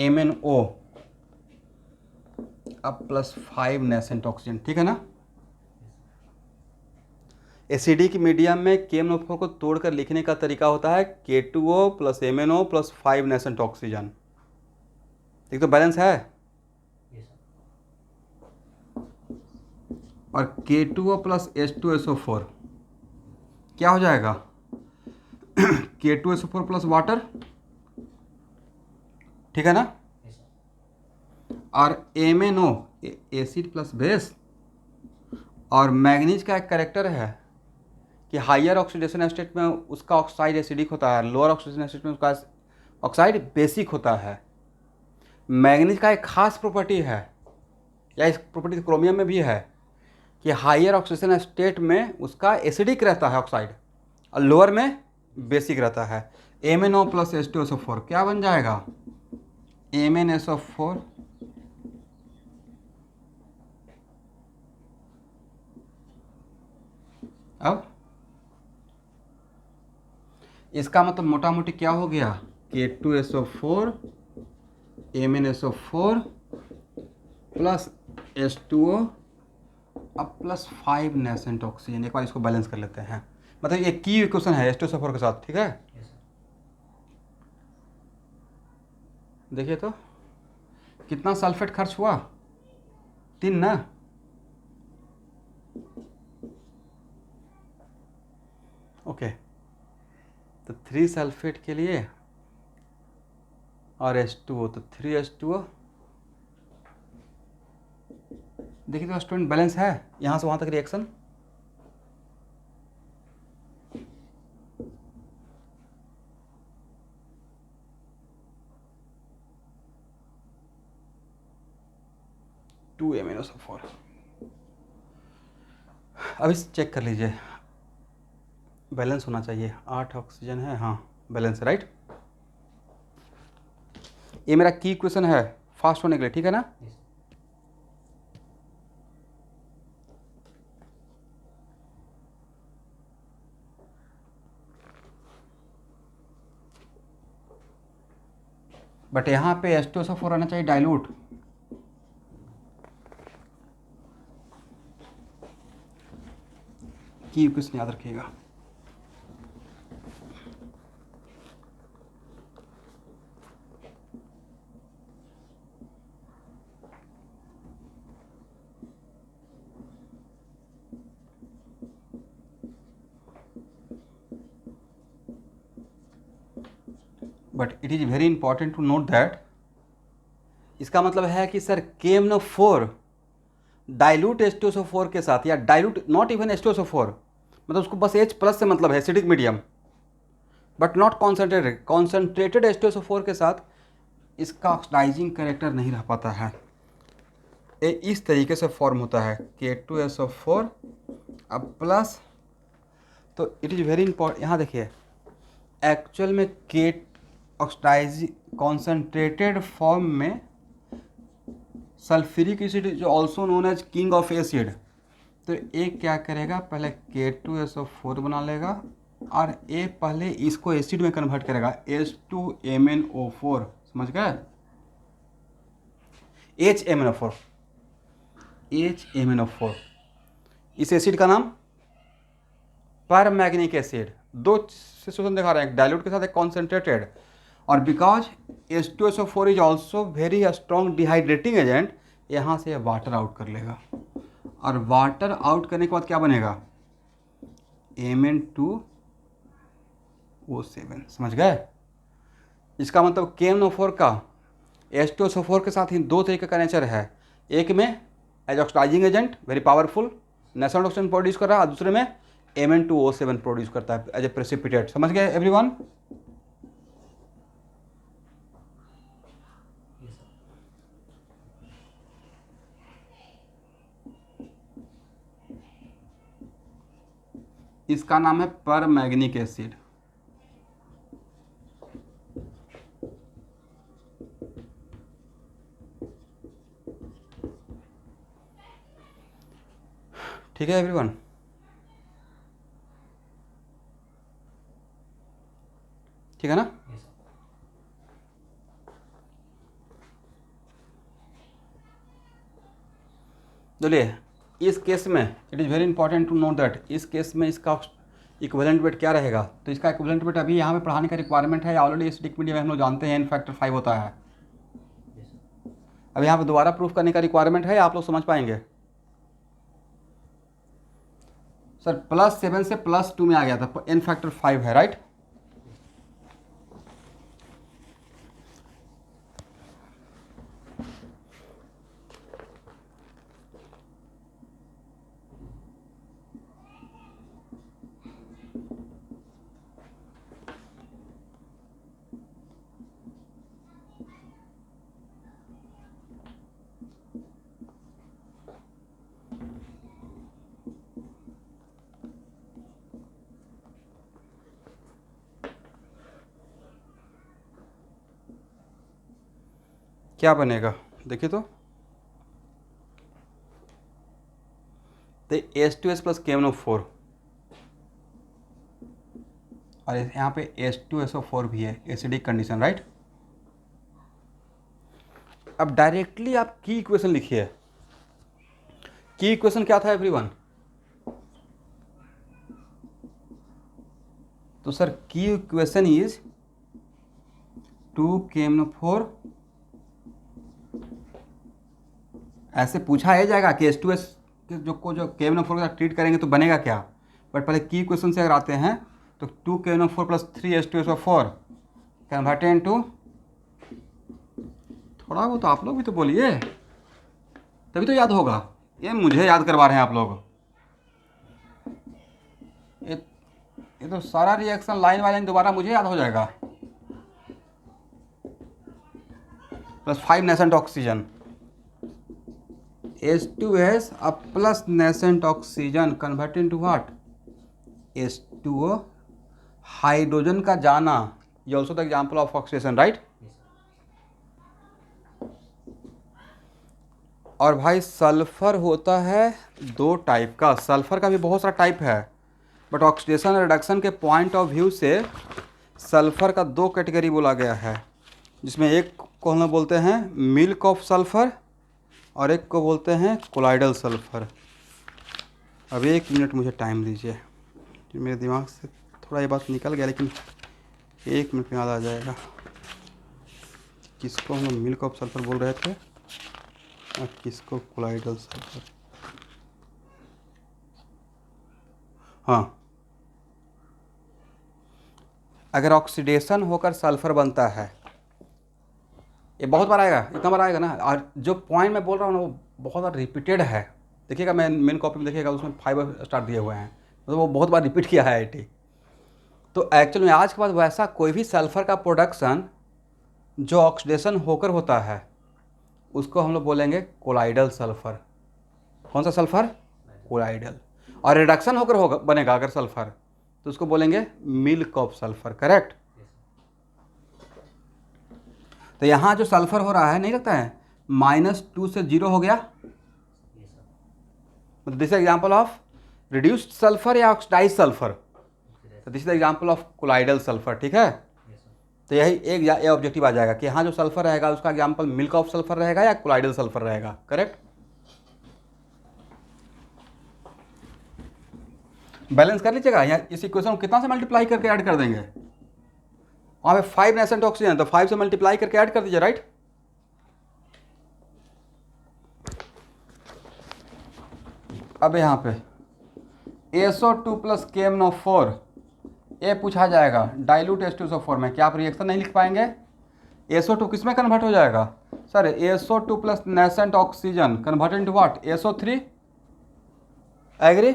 MnO अब प्लस 5 नेसेंट ऑक्सीजन, ठीक है ना। एसिडिक मीडियम में KMnO4 को तोड़कर लिखने का तरीका होता है K2O plus MnO plus 5 nascent oxygen. ठीक, तो बैलेंस है। Yes, sir. और K2O प्लस H2SO4 क्या हो जाएगा? K2SO4 प्लस वाटर, ठीक है ना? Yes, sir. और MnO एसिड प्लस बेस। और मैग्नीज का एक कैरेक्टर है कि हायर ऑक्सीडेशन स्टेट में उसका ऑक्साइड एसिडिक होता है, लोअर ऑक्सीडेशन स्टेट में उसका ऑक्साइड बेसिक होता है। मैग्नीज का एक खास प्रॉपर्टी है, या इस प्रॉपर्टी क्रोमियम में भी है, कि हायर ऑक्सीडेशन स्टेट में उसका एसिडिक रहता है ऑक्साइड और लोअर में बेसिक रहता है। MnO प्लस H2SO4 क्या बन जाएगा? MnSO4 अब इसका मतलब मोटा मोटी क्या हो गया? K2SO4 MnSO4 प्लस H2O अब प्लस 5 नेसेंट ऑक्सीजन। एक बार इसको बैलेंस कर लेते हैं, मतलब ये की इक्वेशन है H2SO4 के साथ, ठीक है? Yes, sir. देखिए तो कितना सल्फेट खर्च हुआ? 3 ना? ओके, तो 3 सल्फेट के लिए और H2O, तो 3H2O। देखिए तो स्टूडेंट बैलेंस है यहाँ से वहाँ तक रिएक्शन। To MnSO4। अब इस चेक कर लीजिए, बैलेंस होना चाहिए। 8 ऑक्सीजन है, हाँ बैलेंस है, राइट। ये मेरा की इक्वेशन है फास्ट होने के लिए, ठीक है ना? Yes, sir. बट यहाँ पे H2SO4 आना चाहिए डाइल्यूट। की इक्वेशन याद रखिएगा। But it is very important to note that, इसका मतलब है कि सर KMnO4 डाइल्यूट H2SO4 के साथ, या डाइल्यूट नॉट इवन H2SO4, मतलब उसको बस H प्लस से मतलब है, acidic medium, but not concentrated. Concentrated H2SO4 के साथ इसका ऑक्सीडाइजिंग कैरेक्टर नहीं रह पाता है। ये इस तरीके से फॉर्म होता है K2SO4 अब प्लस। तो इट इज़ वेरी इंपॉर्टेंट, यहाँ देखिए एक्चुअल में के ऑक्सीडाइज कॉन्सेंट्रेटेड फॉर्म में सल्फ्यूरिक एसिड जो also known as king of acid, तो एक क्या करेगा, पहले K2SO4 बना लेगा और ये पहले इसको एसिड में कन्वर्ट करेगा H2MnO4, समझ गए? HMnO4 इस एसिड का नाम परमैग्निक एसिड। दो सिचुएशन दिखा रहे हैं, एक डाइल्यूट के साथ एक कॉन्सेंट्रेटेड। और because H2SO4 is also very strong dehydrating agent, यहाँ से वाटर आउट कर लेगा और वाटर आउट करने के बाद क्या बनेगा? Mn2O7, समझ गए? इसका मतलब KMnO4 का H2SO4 के साथ ही दो तरीके का नेचर है। एक में as oxidising agent very powerful national oxygen produce कर रहा है, और दूसरे में Mn2O7 प्रोड्यूस करता है एज ए प्रेसिपिटेट। समझ गए एवरीवन? Yes, sir. इसका नाम है परमैग्निक एसिड। ठीक है एवरीवन? ठीक है ना? Yes, sir. चलिए इस केस में it is very important to know that इस केस में इसका इक्विवेलेंट वेट क्या रहेगा। तो इसका इक्विवेलेंट वेट अभी यहाँ पे पढ़ाने का रिक्वायरमेंट है, ऑलरेडी एसिडिक मीडियम हम लोग जानते हैं n फैक्टर 5 होता है। yes sir, अब यहाँ पे दोबारा प्रूफ करने का रिक्वायरमेंट है, आप लोग समझ पाएंगे। सर +7 से +2 में आ गया था, n फैक्टर 5 है, राइट। क्या बनेगा देखिए तो H2S प्लस KMnO4 और यहाँ पे H2SO4 भी है, एसिडिक कंडीशन, राइट। अब डायरेक्टली आप की इक्वेशन लिखिए। की इक्वेशन क्या था एवरीवन? तो सर की इक्वेशन इज 2KMnO4। ऐसे पूछा ही जाएगा कि H2S जो KMnO4 के साथ ट्रीट करेंगे तो बनेगा क्या, बट पहले की इक्वेशन से अगर आते हैं तो 2KMnO4 plus 3H2SO4 converted into, थोड़ा वो तो आप लोग भी तो बोलिए तभी तो याद होगा। ये मुझे याद करवा रहे हैं आप लोग। ये तो सारा रिएक्शन लाइन बाय लाइन दोबारा मुझे याद हो जाएगा। प्लस 5 नेसेंट ऑक्सीजन H2S अब plus nascent oxygen convert into what, H2O, hydrogen का जाना, ये also the example of oxidation, right. yes sir, और भाई सल्फर होता है 2 टाइप का, सल्फर का भी बहुत सारा टाइप है, बट ऑक्सीडेशन रिडक्शन के पॉइंट ऑफ व्यू से सल्फर का 2 कैटेगरी बोला गया है, जिसमें एक को हम लोग बोलते हैं मिल्क ऑफ सल्फर और एक को बोलते हैं कोलाइडल सल्फर। अब 1 मिनट मुझे टाइम दीजिए, मेरे दिमाग से थोड़ा ये बात निकल गया, लेकिन 1 मिनट में याद आ जाएगा। किसको हम लोग मिल्क ऑफ सल्फर बोल रहे थे और किसको कोलाइडल सल्फर। हाँ, अगर ऑक्सीडेशन होकर सल्फर बनता है, ये बहुत बार आएगा, इतना बार आएगा ना, और जो पॉइंट मैं बोल रहा हूँ ना वो बहुत बार रिपीटेड है। देखिएगा मैं मेन कॉपी में देखिएगा, उसमें 5 स्टार दिए हुए हैं, मतलब वो बहुत बार रिपीट किया है IT। तो एक्चुअल में आज के बाद वैसा कोई भी सल्फर का प्रोडक्शन जो ऑक्सीडेशन होकर होता है उसको हम लोग बोलेंगे कोलाइडल सल्फर। कौन सा सल्फर? कोलाइडल। और रिडक्शन होकर होगा बनेगा अगर सल्फर तो उसको बोलेंगे milk of sulphur, correct. yes sir, तो यहाँ जो सल्फर हो रहा है नहीं लगता है -2 से 0 हो गया, yes sir, this example of reduced sulphur या ऑक्सीडाइज सल्फर, oxidized, तो this is example of colloidal sulphur, ठीक है। yes sir, तो यही एक ये ऑब्जेक्टिव आ जाएगा कि यहाँ जो सल्फर रहेगा उसका एग्जाम्पल मिल्क ऑफ सल्फर रहेगा या कोलाइडल सल्फर रहेगा, करेक्ट। बैलेंस कर लीजिएगा, यहाँ इस इक्वेशन को कितना से मल्टीप्लाई करके ऐड कर देंगे, वहाँ पे 5 नेसेंट ऑक्सीजन तो 5 से मल्टीप्लाई करके ऐड कर दीजिए, राइट। अब यहाँ पे SO2 प्लस KMnO4 ये पूछा जाएगा डाइल्यूट H2SO4 में, क्या आप रिएक्शन नहीं लिख पाएंगे? SO2 किस में कन्वर्ट हो जाएगा sir? SO2 plus nascent oxygen convert into what, SO3, agree.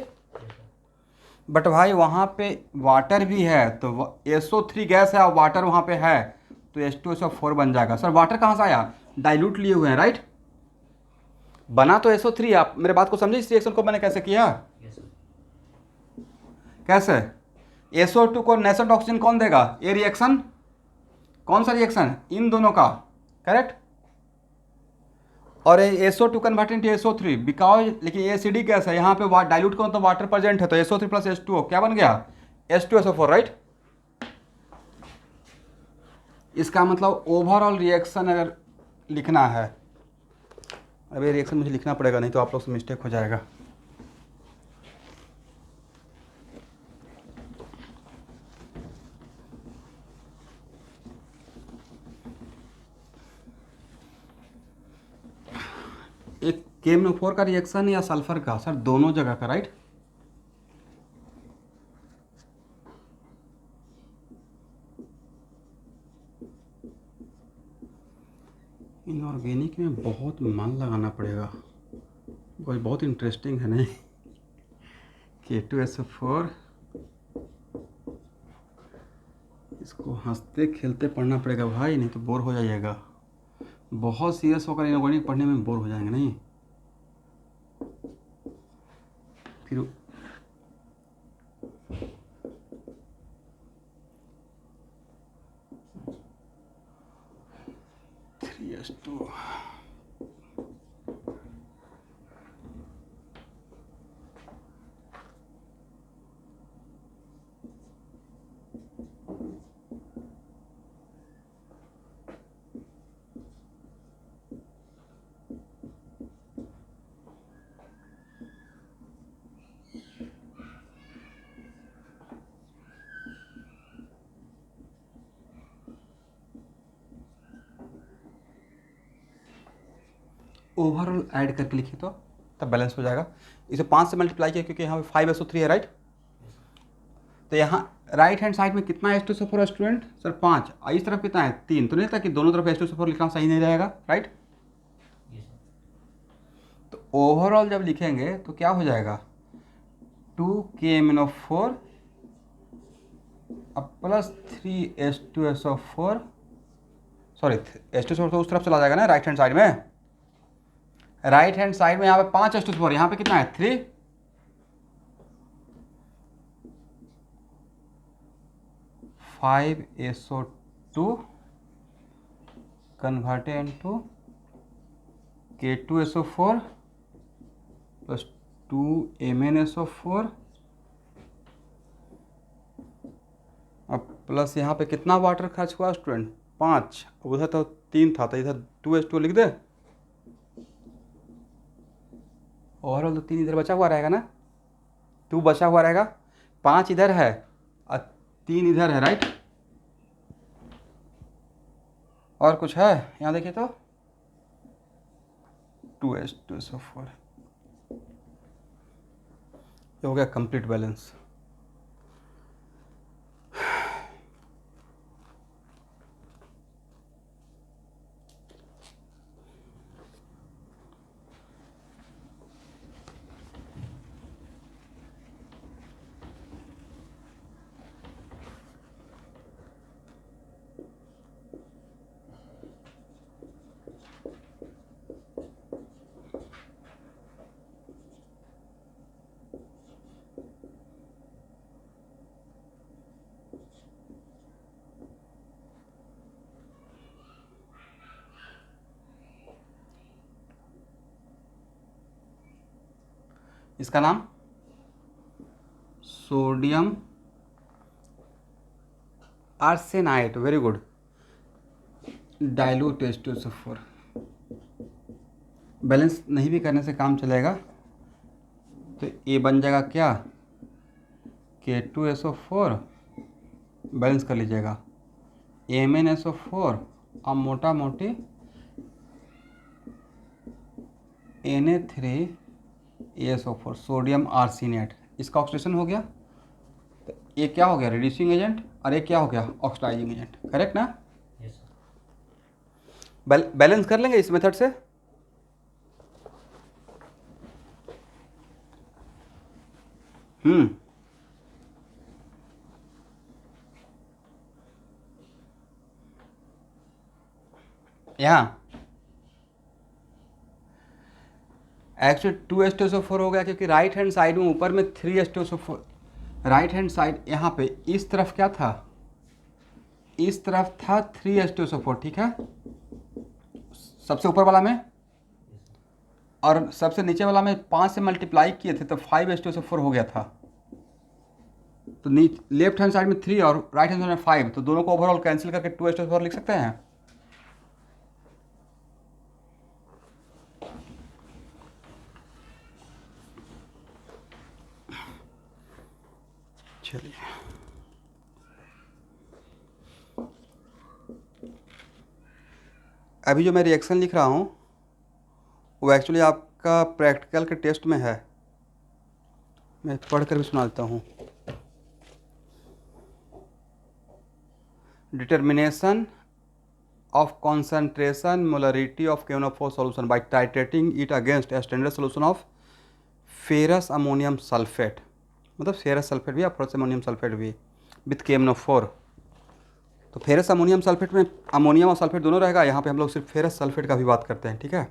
But भाई वहाँ पे वाटर भी है, तो SO3 गैस है और वाटर वहाँ पे है, तो H2SO4 बन जाएगा। सर वाटर कहाँ से आया? डाइल्यूट लिए हुए हैं, राइट। बना तो SO3, आप मेरे बात को समझे? इस रिएक्शन को मैंने कैसे किया, yes sir, कैसे? SO2 को नेसेंट ऑक्सीजन कौन देगा? ये रिएक्शन, कौन सा रिएक्शन? इन दोनों का, करेक्ट। और SO2 convert into SO3 because, लेकिन ये एसिडिक गैस है, यहाँ पे डाइल्यूट का मतलब वाटर प्रेजेंट है, तो SO3 प्लस H2O क्या बन गया? H2SO4, right. इसका मतलब ओवरऑल रिएक्शन अगर लिखना है, अब ये रिएक्शन मुझे लिखना पड़ेगा नहीं तो आप लोग से मिस्टेक हो जाएगा। एक KMnO4 का रिएक्शन या सल्फर का? सर दोनों जगह का, राइट? इनऑर्गेनिक में बहुत मन लगाना पड़ेगा, कोई बहुत इंटरेस्टिंग है नहीं। K2SO4, इसको हंसते खेलते पढ़ना पड़ेगा भाई, नहीं तो बोर हो जाइएगा। बहुत सीरियस होकर इनऑर्गेनिक पढ़ने में बोर हो जाएंगे नहीं फिर। Three S two overall add करके लिखिए तो तब बैलेंस हो जाएगा। इसे 5 से मल्टीप्लाई किया क्योंकि यहाँ पे 5SO3 है, राइट? तो यहाँ राइट हैंड साइड में कितना H2SO4 स्टूडेंट? सर 5। इस तरफ कितना है? 3। तो नहीं था कि दोनों तरफ H2SO4 लिखना सही नहीं रहेगा, राइट? yes sir, तो ओवरऑल जब लिखेंगे तो क्या हो जाएगा? 2KMnO4 अब प्लस 3H2SO4, सॉरी H2SO4 तो उस तरफ चला जाएगा ना राइट हैंड साइड में। राइट हैंड साइड में यहाँ पे 5 H2SO4, यहाँ पे कितना है? 3। 5SO2 converted into K2SO4 plus 2MnSO4 अब प्लस यहाँ पे कितना वाटर खर्च हुआ स्टूडेंट? 5। उधर तो 3 था तो इधर 2H2 लिख दे। ओवरऑल तो 3 इधर बचा हुआ रहेगा ना, 2 बचा हुआ रहेगा, 5 इधर है और 3 इधर है, राइट? और कुछ है यहाँ देखिए तो 2H2SO4 ये हो गया कंप्लीट बैलेंस। इसका नाम sodium arsenite, very good, dilute H2SO4। Balance नहीं भी करने से काम चलेगा तो ये बन जाएगा क्या? K2SO4 बैलेंस कर लीजिएगा, MnSO4 और मोटा मोटी Na3ASO4 सोडियम आर्सेनेट, इसका ऑक्सीडेशन हो गया। तो ये क्या हो गया? रिड्यूसिंग एजेंट, और ये क्या हो गया? ऑक्सीडाइजिंग एजेंट, करेक्ट ना? yes sir, बैलेंस कर लेंगे इस मेथड से। यहाँ एक्चुअली 2H2SO4 हो गया क्योंकि राइट हैंड साइड में ऊपर में 3H2SO4, राइट हैंड साइड यहाँ पे इस तरफ क्या था? इस तरफ था 3H2SO4, ठीक है, सबसे ऊपर वाला में, और सबसे नीचे वाला में 5 से मल्टीप्लाई किए थे तो 5H2SO4 हो गया था। तो लेफ्ट हैंड साइड में 3 और राइट हैंड साइड में 5, तो दोनों को ओवरऑल कैंसिल करके 2H2SO4 लिख सकते हैं। चलिए अभी जो मैं रिएक्शन लिख रहा हूँ वो एक्चुअली आपका प्रैक्टिकल के टेस्ट में है, मैं पढ़ कर भी सुना देता हूँ। Determination of concentration molarity of KNO4 solution by titrating it against a standard solution of ferrous ammonium sulfate, मतलब फेरस सल्फेट भी या फेरस अमोनियम सल्फेट भी विथ KNO4। तो फेरस अमोनियम सल्फेट में अमोनियम और सल्फेट दोनों रहेगा, यहाँ पे हम लोग सिर्फ फेरस सल्फेट का भी बात करते हैं, ठीक है।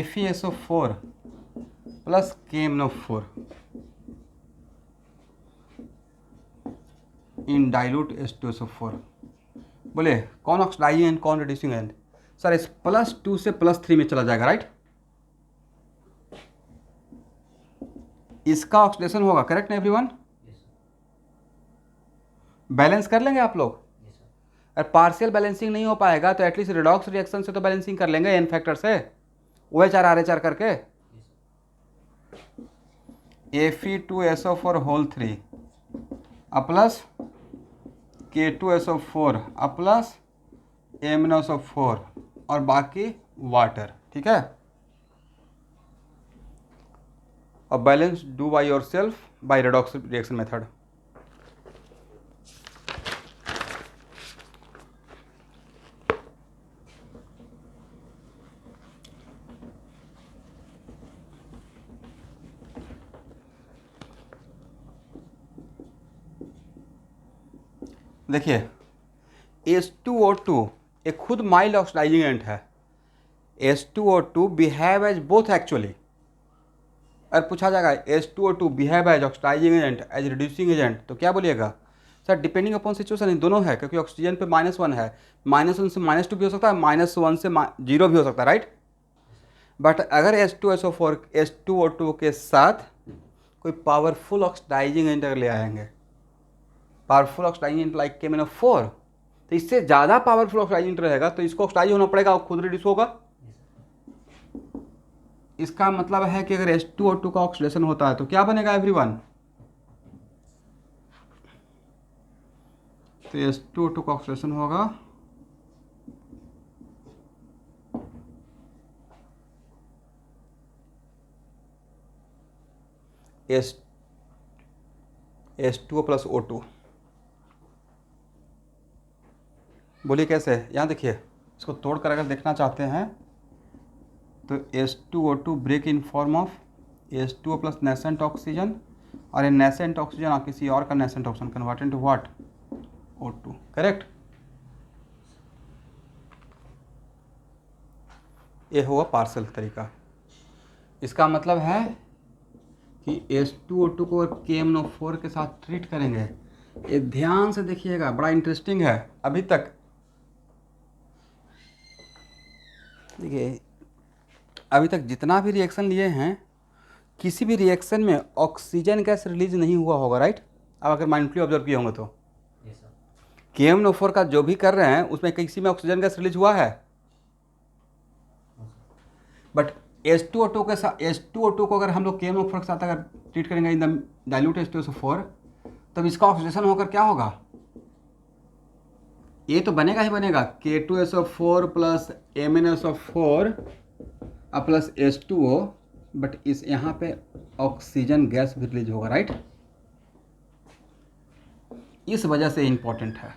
FeSO4 प्लस KNO4 इन डाइल्यूट H2SO4। बोले कौन ऑक्सीडाइजिंग एंड कौन रिड्यूसिंग एंड? सर इस +2 से +3 में चला जाएगा, राइट। इसका ऑक्सीडेशन होगा, करेक्ट ना एवरीवन? बैलेंस कर लेंगे आप लोग। अगर पार्शियल बैलेंसिंग नहीं हो पाएगा तो एटलीस्ट रिडॉक्स रिएक्शन से तो बैलेंसिंग कर लेंगे, एन फैक्टर से OH RH करके। Fe2SO4 whole 3 plus K2SO4 plus MnSO4 और बाकी वाटर, ठीक है। और balance do by your self by redox reaction method. देखिए H2O2 एक खुद माइल्ड ऑक्सीडाइजिंग एजेंट है। H2O2 behave as both actually. अगर पूछा जाएगा H2O2 behave as oxidising agent as reducing agent तो क्या बोलिएगा? सर डिपेंडिंग अपॉन सिचुएशन इन दोनों है, क्योंकि ऑक्सीजन पे -1 है, -1 से -2 भी हो सकता है, -1 से 0 भी हो सकता है, राइट। बट अगर H2O2 के साथ कोई पावरफुल ऑक्सीडाइजिंग एजेंट अगर ले आएंगे, powerful oxidising agent like KMnO4, तो इससे ज़्यादा पावरफुल ऑक्सीडाइजिंग रहेगा तो इसको ऑक्सीडाइज होना पड़ेगा और खुद रिड्यूस होगा। इसका मतलब है कि अगर H2O2 का ऑक्सीडेशन होता है तो क्या बनेगा एवरीवन? तो H2O2 का ऑक्सीडेशन होगा H2O प्लस O2। बोलिए कैसे? यहाँ देखिए, इसको तोड़कर अगर देखना चाहते हैं तो H2O2 break in form of H2O plus nascent oxygen, और ये नेसेंट ऑक्सीजन किसी और का nascent oxygen convert into what? O2, correct. ये हुआ पार्सल तरीका। इसका मतलब है कि H2O2 को KMnO4 के साथ ट्रीट करेंगे। ये ध्यान से देखिएगा, बड़ा इंटरेस्टिंग है। अभी तक देखिए, अभी तक जितना भी रिएक्शन लिए हैं, किसी भी रिएक्शन में ऑक्सीजन गैस रिलीज नहीं हुआ होगा, राइट। अब अगर माइंडफुली ऑब्जर्व किए होंगे तो KMnO4 का जो भी कर रहे हैं उसमें किसी में ऑक्सीजन गैस रिलीज हुआ है। बट H2O2 के साथ, H2O2 को अगर हम लोग KMnO4 के साथ अगर ट्रीट करेंगे इन द डाइल्यूट H2SO4, तब इसका ऑक्सीडेशन होकर क्या होगा? ये तो बनेगा ही बनेगा, K2SO4 plus MnSO4 plus H2O, but इस यहाँ पे ऑक्सीजन गैस भी रिलीज होगा, राइट। इस वजह से इंपॉर्टेंट है।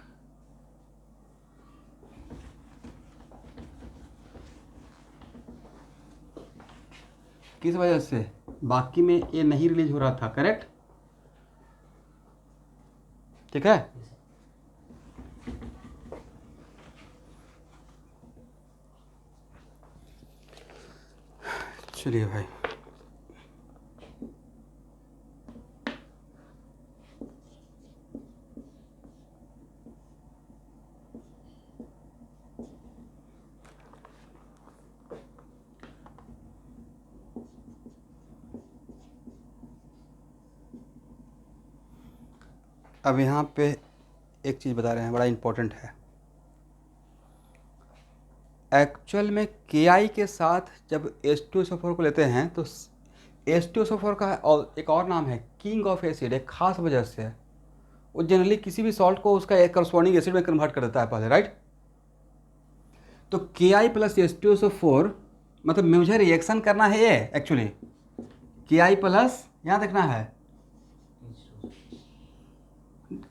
किस वजह से? बाकी में ये नहीं रिलीज हो रहा था, करेक्ट, ठीक है। चलिए भाई, अब यहाँ पे एक चीज़ बता रहे हैं, बड़ा इम्पोर्टेंट है। एक्चुअल में KI के साथ जब H2SO4 को लेते हैं तो H2SO4 का एक और नाम है किंग ऑफ एसिड। एक खास वजह से वो जनरली किसी भी सॉल्ट को उसका एक करस्पॉन्डिंग एसिड में कन्वर्ट कर देता है पहले, राइट। तो के आई प्लस H2SO4 मतलब मुझे रिएक्शन करना है ये एक्चुअली के आई प्लस, यहाँ देखना है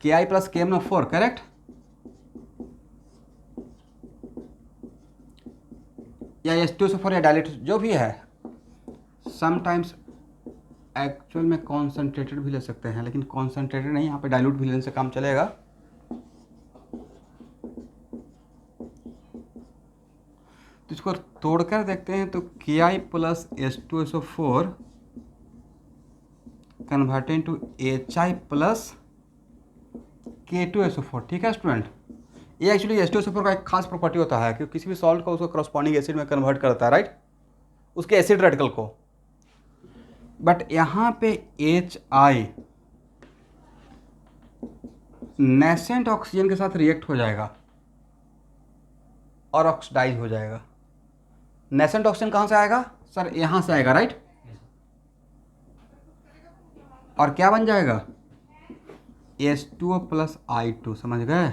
के आई प्लस KMnO4 करेक्ट। या H2SO4 या डायलेट जो भी है, समटाइम्स एक्चुअल में कॉन्सेंट्रेटेड भी ले सकते हैं, लेकिन कॉन्सेंट्रेटेड नहीं, यहाँ पे डाइल्यूट भी लेने से काम चलेगा। तो इसको तोड़कर देखते हैं तो K I plus H2SO4 converted to HI plus K2SO4। ठीक है स्टूडेंट, ये एक्चुअली H2SO4 का एक खास प्रॉपर्टी होता है कि किसी भी सॉल्ट को उसको करस्पॉन्डिंग एसिड में कन्वर्ट करता है, राइट, उसके एसिड रेडिकल को। बट यहाँ पे HI नेसेंट ऑक्सीजन के साथ रिएक्ट हो जाएगा और ऑक्सीडाइज हो जाएगा। नेसेंट ऑक्सीजन कहाँ से आएगा सर? यहाँ से आएगा, राइट। और क्या बन जाएगा? H2O प्लस I2, समझ गए?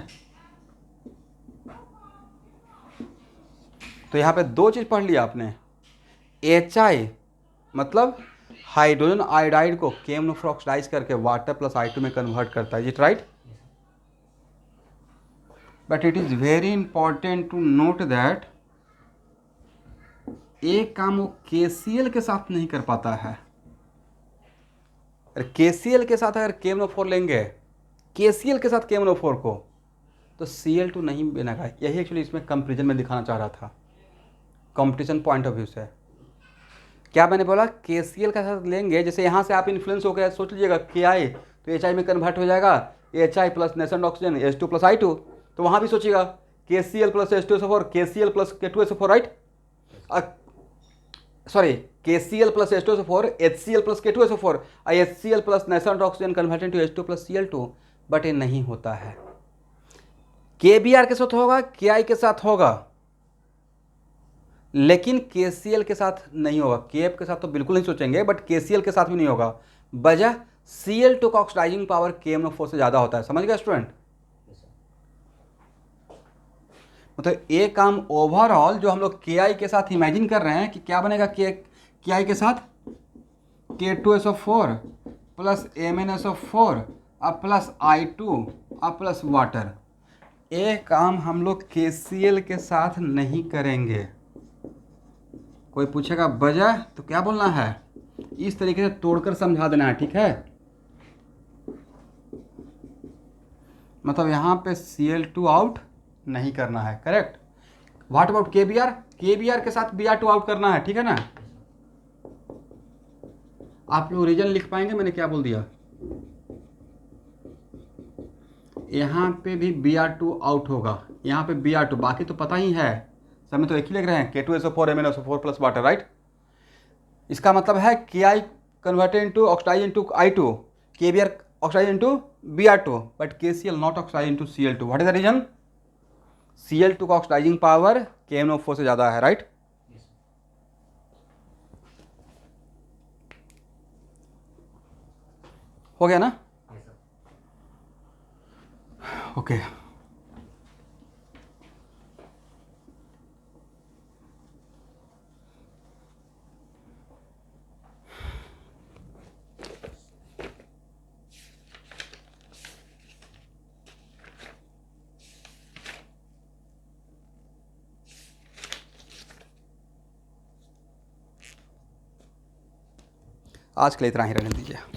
तो यहाँ पे दो चीज़ पढ़ लिया आपने। HI मतलब हाइड्रोजन आयोडाइड को KMnO4 ऑक्सीडाइज करके वाटर प्लस I2 में कन्वर्ट करता है, is it right? But it is very important to note that एक काम वो KCl के साथ नहीं कर पाता है। अगर KCl के साथ अगर KMnO4 लेंगे, KCl के साथ KMnO4 को, तो Cl2 नहीं बनेगा। यही एक्चुअली इसमें कंपेरिजन में दिखाना चाह रहा था, कंपटीशन पॉइंट ऑफ व्यू से। क्या मैंने बोला? KCl के साथ लेंगे, जैसे यहाँ से आप इन्फ्लुएंस हो गया, सोच लीजिएगा KI तो HI में कन्वर्ट हो जाएगा, HI plus nascent oxygen H2 plus I2, तो वहाँ भी सोचिएगा KCl plus H2SO4 KCl plus K2SO4, right? Sorry, KCl plus H2SO4 HCl plus K2SO4 HCl plus nascent oxygen converted to H2 plus Cl2। But ये नहीं होता है। KBr के साथ होगा, KI के साथ होगा, लेकिन KCl के साथ नहीं होगा। KF के साथ तो बिल्कुल नहीं सोचेंगे, बट KCl के साथ भी नहीं होगा। वजह Cl2 का ऑक्सीडाइजिंग पावर KMnO4 से ज़्यादा होता है। समझ गया स्टूडेंट? मतलब एक काम ओवरऑल जो हम लोग KI के साथ इमेजिन कर रहे हैं कि क्या बनेगा KI के साथ K2SO4 प्लस MnSO4 और प्लस I2 और प्लस वाटर। एक काम हम लोग KCl के साथ नहीं करेंगे। कोई पूछेगा वजह, तो क्या बोलना है? इस तरीके से तोड़कर समझा देना है, ठीक है? मतलब यहाँ पे Cl2 आउट नहीं करना है, correct. What about KBr? KBr के साथ Br2 आउट करना है, ठीक है ना? आप लोग रीजन लिख पाएंगे मैंने क्या बोल दिया? यहाँ पे भी Br2 आउट होगा, यहाँ पे Br2, बाकी तो पता ही है, सब में तो एक ही लिख रहे हैं K2SO4 MnSO4 plus water, right. इसका मतलब है KI converted into oxidise into I2, KBr oxidise into Br2, but KCl not oxidise into Cl2। What is the reason? Cl2 का ऑक्सीडाइजिंग पावर KMnO4 से ज़्यादा है, राइट? हो गया ना? ओके। आज के लिए इतना ही रहने दीजिए।